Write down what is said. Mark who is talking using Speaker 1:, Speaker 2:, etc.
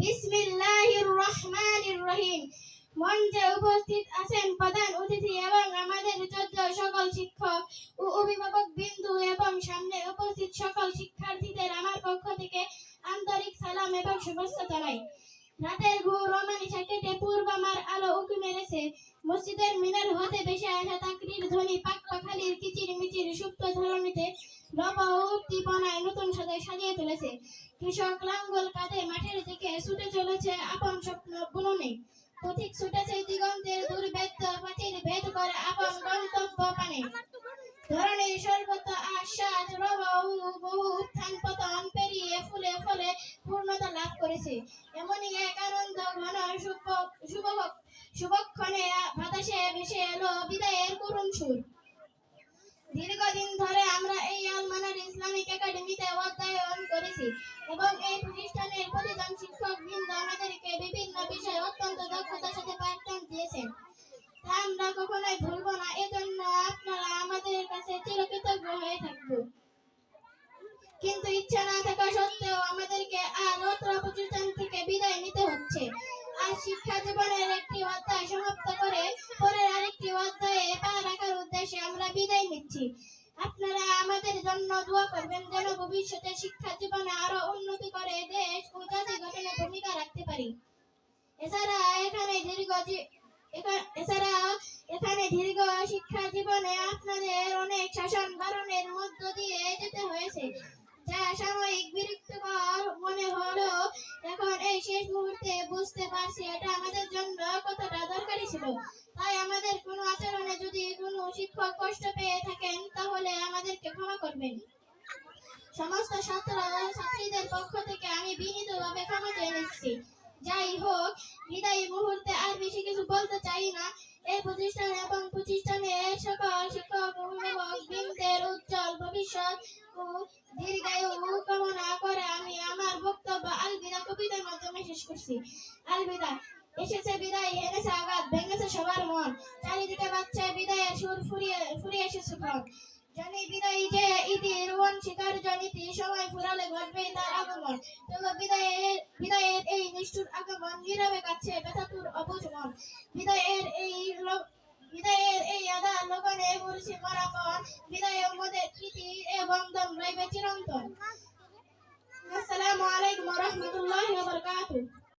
Speaker 1: বিসমিল্লাহির রহমানির রহিম। মঞ্চে উপস্থিত আছেন প্রধান অতিথি এবং আমাদের যোগ্য সকল শিক্ষক ও অভিভাবক বিন্দু এবং সামনে উপস্থিত সকল শিক্ষার্থীদের আমার পক্ষ থেকে আন্তরিক সালাম এবং শুভেচ্ছা জানাই। রাতের ঘোর রোমানিশা কেটে পূর্বামার আলো উঁকি মেরেছে। মসজিদের মিনার হতে ভেসে আসা তাকরীর ধ্বনি পাক পাখালির কিচির মিচির সুপ্ত ধরণীতে নব উদ্দীপনায় নতুন সাজে সাজিয়ে তুলেছে। কৃষক লাঙ্গল কাঁধে মাঠের দিকে ছুটে চলেছে আপন স্বপ্ন বুননে। পথিক ছুটেছে দিগন্তের দুর্ভেদ্য প্রাচীর ভেদ করে আপন গন্তব্য পানে। ধরণীর সর্বত আশ্বাস রব বহু উত্থান পতন পেরিয়ে ফুলে ফলে পূর্ণতা লাভ করেছে। এমনই এক আনন্দ ঘন শুভক্ষণে বাতাসে ভেসে এলো বিদায়ের করুণ সুর। দীর্ঘদিন ধরে আমরা এই আল-মানার ইসলামিক একাডেমিতে অধ্যয়ন করেছি এবং এই প্রতিষ্ঠানের প্রতিজন শিক্ষক বৃন্দ আমাদেরকে বিভিন্ন বিষয়ে অত্যন্ত দক্ষতার সাথে পাঠদান দিয়েছেন। তা আমরা কখনোই ভুলব না। এজন্য আপনারা আমাদের কাছে চিরকৃতজ্ঞ হয়ে থাকবো। কিন্তু ইচ্ছা না থাকা সত্ত্বেও আমাদেরকে আজ অত্র প্রতিষ্ঠান থেকে বিদায় নিতে হচ্ছে। আজ শিক্ষা জীবনের একটি অধ্যায় সমাপ্ত করে পরের আরেকটি অধ্যায়ে পা রাখার উদ্দেশ্যে আমরা বিদায় নিচ্ছি। আপনারা আমাদের জন্য দোয়া করবেন যেন ভবিষ্যতে শিক্ষা জীবনে আরো উন্নতি করে দেশ ও জাতি গঠনে ভূমিকা রাখতে পারি। এছাড়া এখানে দীর্ঘ শিক্ষা জীবনে আপনাদের অনেক শাসন বারণের মধ্য দিয়ে যেতে হয়েছে, যা সাময়িক বিরক্তিকর মনে হলেও এখন এই শেষ মুহূর্তে বুঝতে পারছি এটা আমাদের জন্য কতটা দরকারি ছিল। তাই আমাদের কোনো আচরণে যদি কোনো শিক্ষক কষ্ট পেয়ে থাকেন তাহলে আমাদেরকে ক্ষমা করবেন। সমস্ত ছাত্রীদের পক্ষ থেকে আমি বিনীতভাবে ক্ষমা চেয়ে নিচ্ছি। যাই হোক, বিদায়ী মুহূর্তে আর বেশি কিছু বলতে চাই না। এই প্রতিষ্ঠান এবং প্রতিষ্ঠানের সকল শিক্ষক অভিভাবক বৃন্দের উজ্জ্বল ভবিষ্যৎ ও দীর্ঘায়ু কামনা করে আমি আমার বক্তব্য আলবিদা কবিতার মাধ্যমে শেষ করছি। আলবিদা। এসেছে বিদায়, এনেছে আঘাত, ভেঙেছে সবার মন। চারিদিকে বাচ্চায় বিদায়ের সুর ফুরিয়ে এসেছে প্রাণ। জানি বিদায়ী যে ইতি রোহন শিকার জনিতি সময় ফুরালে ঘটবে তার আগমন। তবে বিদায়ের এই নিষ্ঠুর আগমন নীরবে কাছে ব্যথাতুর অবুঝ মন। বিদায়ের এই আদা লগনে মরছি মরাপন। বিদায় মোদের প্রীতি এ বন্ধন রইবে চিরন্তন। আসসালামু আলাইকুম ওয়া রাহমাতুল্লাহি ওয়া বারাকাতুহু।